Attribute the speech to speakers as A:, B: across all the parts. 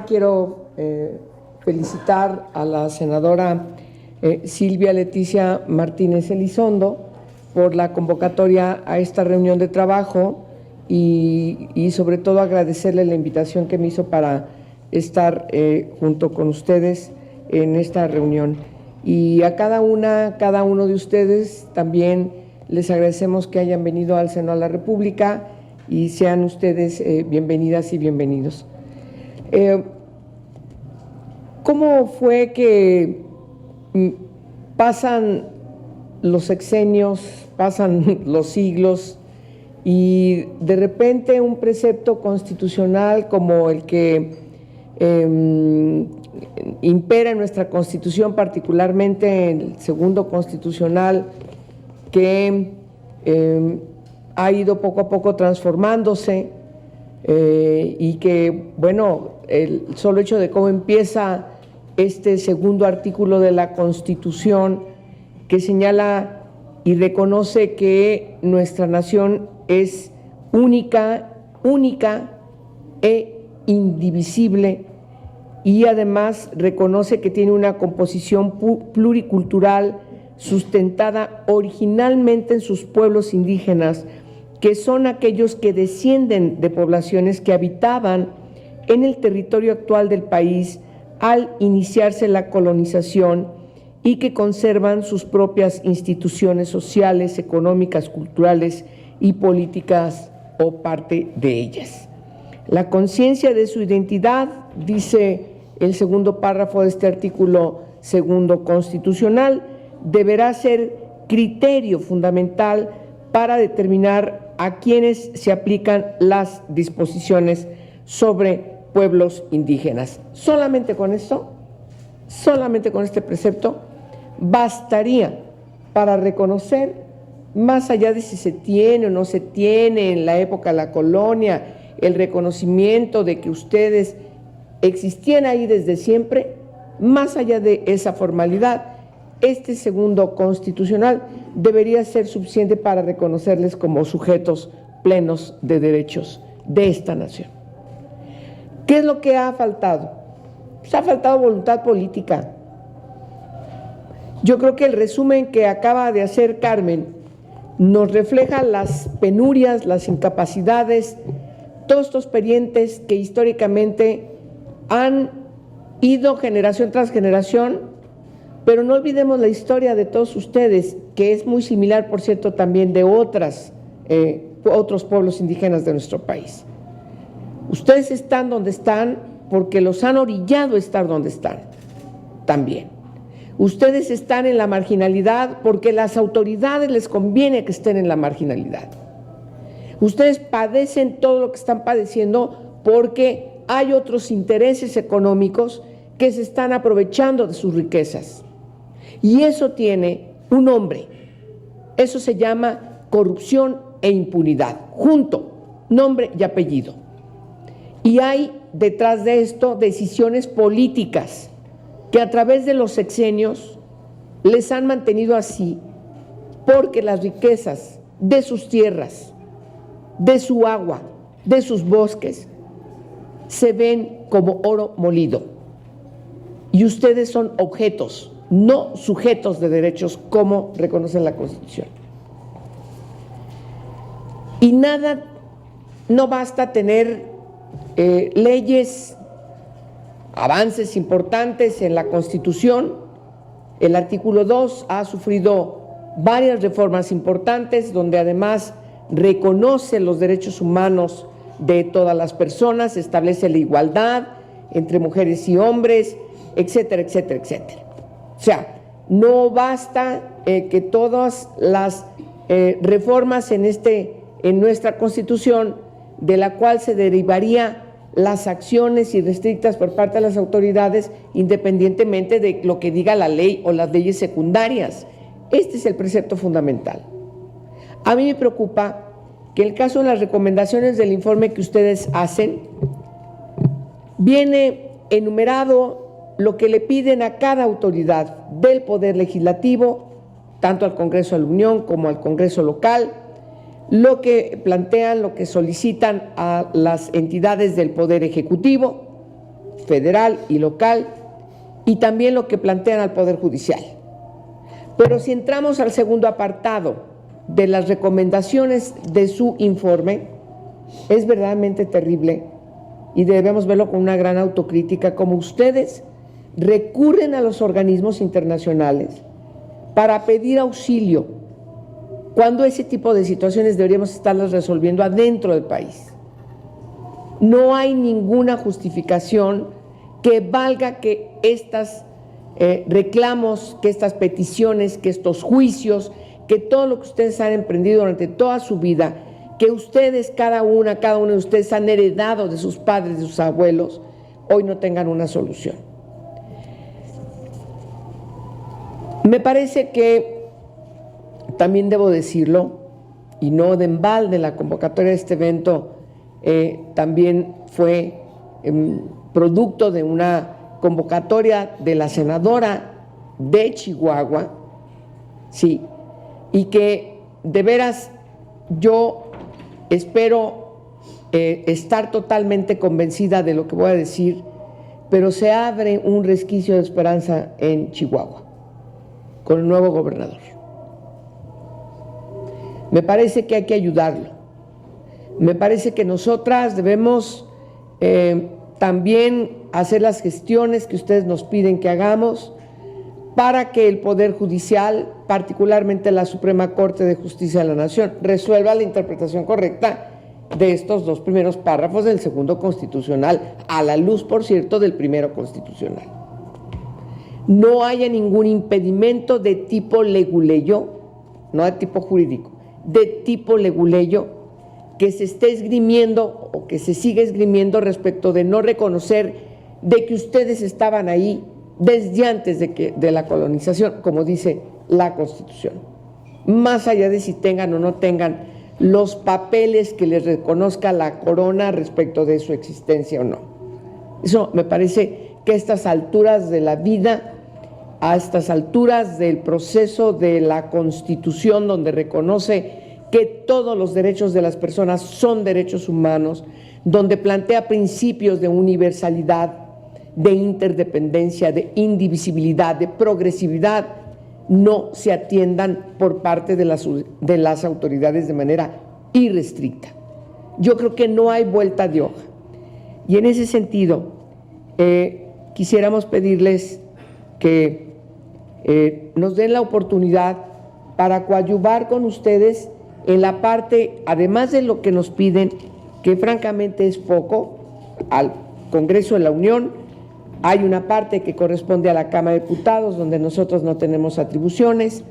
A: Quiero felicitar a la senadora Silvia Leticia Martínez Elizondo por la convocatoria a esta reunión de trabajo y sobre todo agradecerle la invitación que me hizo para estar junto con ustedes en esta reunión. Y a cada uno de ustedes también les agradecemos que hayan venido al Senado de la República y sean ustedes bienvenidas y bienvenidos. ¿Cómo fue que pasan los sexenios, pasan los siglos y de repente un precepto constitucional como el que impera en nuestra Constitución, particularmente el segundo constitucional, que ha ido poco a poco transformándose y que, bueno, el solo hecho de cómo empieza este segundo artículo de la Constitución, que señala y reconoce que nuestra nación es única e indivisible, y además reconoce que tiene una composición pluricultural sustentada originalmente en sus pueblos indígenas, que son aquellos que descienden de poblaciones que habitaban en el territorio actual del país al iniciarse la colonización y que conservan sus propias instituciones sociales, económicas, culturales y políticas o parte de ellas. La conciencia de su identidad, dice el segundo párrafo de este artículo segundo constitucional, deberá ser criterio fundamental para determinar a quienes se aplican las disposiciones sobre pueblos indígenas. Solamente con esto, solamente con este precepto, bastaría para reconocer, más allá de si se tiene o no se tiene en la época de la colonia, el reconocimiento de que ustedes existían ahí desde siempre, más allá de esa formalidad, este segundo constitucional debería ser suficiente para reconocerles como sujetos plenos de derechos de esta nación. ¿Qué es lo que ha faltado? Pues ha faltado voluntad política. Yo creo que el resumen que acaba de hacer Carmen nos refleja las penurias, las incapacidades, todos estos parientes que históricamente han ido generación tras generación, pero no olvidemos la historia de todos ustedes, que es muy similar, por cierto, también de otros pueblos indígenas de nuestro país. Ustedes están donde están porque los han orillado a estar donde están también. Ustedes están en la marginalidad porque las autoridades les conviene que estén en la marginalidad. Ustedes padecen todo lo que están padeciendo porque hay otros intereses económicos que se están aprovechando de sus riquezas. Y eso tiene un nombre. Eso se llama corrupción e impunidad, junto, nombre y apellido. Y hay detrás de esto decisiones políticas que a través de los sexenios les han mantenido así, porque las riquezas de sus tierras, de su agua, de sus bosques, se ven como oro molido. Y ustedes son objetos, no sujetos de derechos, como reconoce la Constitución. Y nada, no basta tener leyes, avances importantes en la Constitución. El artículo 2 ha sufrido varias reformas importantes, donde además reconoce los derechos humanos de todas las personas, establece la igualdad entre mujeres y hombres, etcétera, etcétera, etcétera. O sea, no basta que todas las reformas en nuestra Constitución, de la cual se derivaría las acciones irrestrictas por parte de las autoridades, independientemente de lo que diga la ley o las leyes secundarias. Este es el precepto fundamental. A mí me preocupa que en el caso de las recomendaciones del informe que ustedes hacen, viene enumerado lo que le piden a cada autoridad del Poder Legislativo, tanto al Congreso de la Unión como al Congreso local, lo que plantean, lo que solicitan a las entidades del Poder Ejecutivo, federal y local, y también lo que plantean al Poder Judicial. Pero si entramos al segundo apartado de las recomendaciones de su informe, es verdaderamente terrible y debemos verlo con una gran autocrítica, como ustedes recurren a los organismos internacionales para pedir auxilio, cuando ese tipo de situaciones deberíamos estarlas resolviendo adentro del país. No hay ninguna justificación que valga que estos reclamos, que estas peticiones, que estos juicios, que todo lo que ustedes han emprendido durante toda su vida, que ustedes, cada uno de ustedes han heredado de sus padres, de sus abuelos, hoy no tengan una solución. Me parece que también debo decirlo, y no de embalde, la convocatoria de este evento también fue producto de una convocatoria de la senadora de Chihuahua, sí, y que de veras yo espero estar totalmente convencida de lo que voy a decir, pero se abre un resquicio de esperanza en Chihuahua con el nuevo gobernador. Me parece que hay que ayudarlo. Me parece que nosotras debemos también hacer las gestiones que ustedes nos piden que hagamos para que el Poder Judicial, particularmente la Suprema Corte de Justicia de la Nación, resuelva la interpretación correcta de estos dos primeros párrafos del segundo constitucional, a la luz, por cierto, del primero constitucional. No haya ningún impedimento de tipo leguleyo, no de tipo jurídico, de tipo leguleyo, que se esté esgrimiendo o que se siga esgrimiendo respecto de no reconocer de que ustedes estaban ahí desde antes de la colonización, como dice la Constitución, más allá de si tengan o no tengan los papeles que les reconozca la corona respecto de su existencia o no. Eso me parece que a estas alturas de la vida, a estas alturas del proceso de la Constitución, donde reconoce que todos los derechos de las personas son derechos humanos, donde plantea principios de universalidad, de interdependencia, de indivisibilidad, de progresividad, no se atiendan por parte de las autoridades de manera irrestricta. Yo creo que no hay vuelta de hoja. Y en ese sentido, quisiéramos pedirles que nos den la oportunidad para coadyuvar con ustedes en la parte, además de lo que nos piden, que francamente es poco, al Congreso de la Unión. Hay una parte que corresponde a la Cámara de Diputados, donde nosotros no tenemos atribuciones,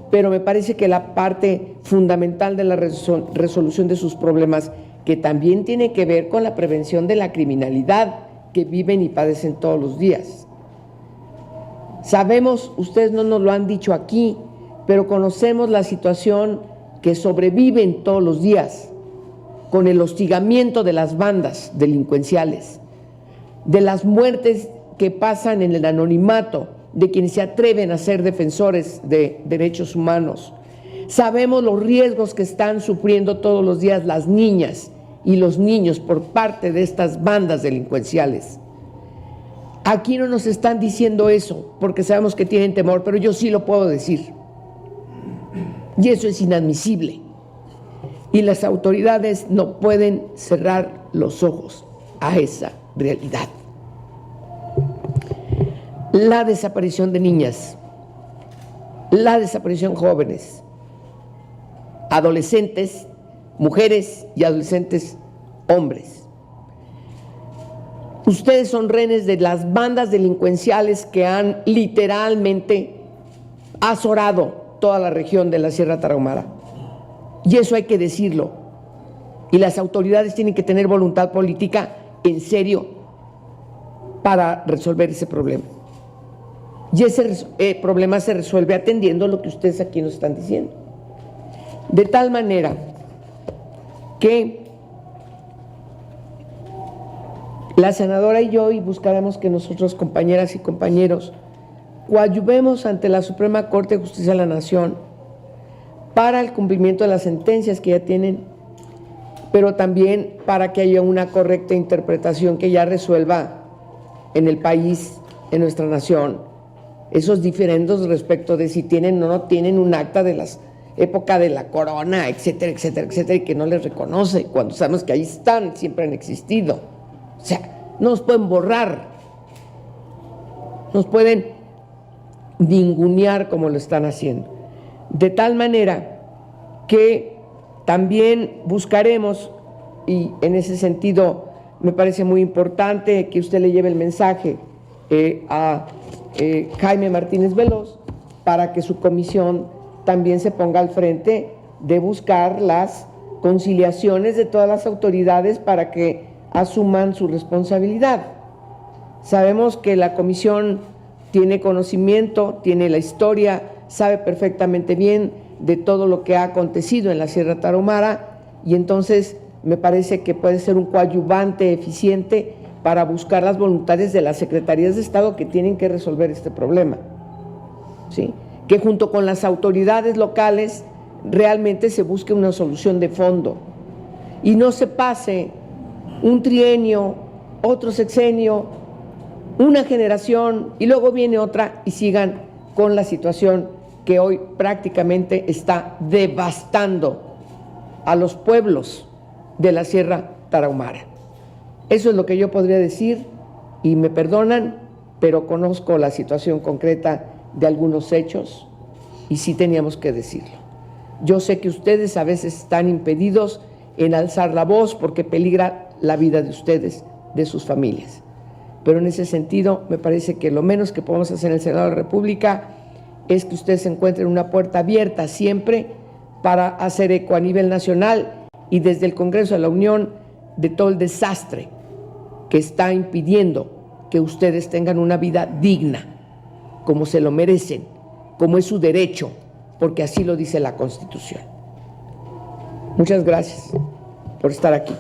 A: pero me parece que la parte fundamental de la resolución de sus problemas, que también tiene que ver con la prevención de la criminalidad que viven y padecen todos los días. Sabemos, ustedes no nos lo han dicho aquí, pero conocemos la situación que sobreviven todos los días con el hostigamiento de las bandas delincuenciales, de las muertes que pasan en el anonimato de quienes se atreven a ser defensores de derechos humanos. Sabemos los riesgos que están sufriendo todos los días las niñas y los niños por parte de estas bandas delincuenciales. Aquí no nos están diciendo eso porque sabemos que tienen temor, pero yo sí lo puedo decir. Y eso es inadmisible. Y las autoridades no pueden cerrar los ojos a esa realidad. La desaparición de niñas, la desaparición de jóvenes, adolescentes, mujeres y adolescentes hombres. Ustedes son rehenes de las bandas delincuenciales que han literalmente azorado toda la región de la Sierra Tarahumara. Y eso hay que decirlo. Y las autoridades tienen que tener voluntad política en serio para resolver ese problema. Y ese problema se resuelve atendiendo lo que ustedes aquí nos están diciendo. De tal manera que la senadora y yo, y buscaremos que nosotros, compañeras y compañeros, coadyuvemos ante la Suprema Corte de Justicia de la Nación para el cumplimiento de las sentencias que ya tienen, pero también para que haya una correcta interpretación que ya resuelva en el país, en nuestra nación, esos diferendos respecto de si tienen o no tienen un acta de las época de la corona, etcétera, etcétera, etcétera, y que no les reconoce, cuando sabemos que ahí están, siempre han existido. O sea, no nos pueden borrar, nos pueden ningunear como lo están haciendo. De tal manera que también buscaremos, y en ese sentido me parece muy importante que usted le lleve el mensaje a Jaime Martínez Veloz, para que su comisión también se ponga al frente de buscar las conciliaciones de todas las autoridades para que asuman su responsabilidad. Sabemos que la comisión tiene conocimiento, tiene la historia, sabe perfectamente bien de todo lo que ha acontecido en la Sierra Tarahumara, y entonces me parece que puede ser un coadyuvante eficiente para buscar las voluntades de las secretarías de Estado que tienen que resolver este problema, ¿sí? Que junto con las autoridades locales realmente se busque una solución de fondo y no se pase un trienio, otro sexenio, una generación y luego viene otra y sigan con la situación que hoy prácticamente está devastando a los pueblos de la Sierra Tarahumara. Eso es lo que yo podría decir, y me perdonan, pero conozco la situación concreta de algunos hechos y sí teníamos que decirlo. Yo sé que ustedes a veces están impedidos en alzar la voz porque peligra la vida de ustedes, de sus familias. Pero en ese sentido me parece que lo menos que podemos hacer en el Senado de la República es que ustedes encuentren una puerta abierta siempre para hacer eco a nivel nacional y desde el Congreso de la Unión de todo el desastre que está impidiendo que ustedes tengan una vida digna, como se lo merecen, como es su derecho, porque así lo dice la Constitución. Muchas gracias por estar aquí.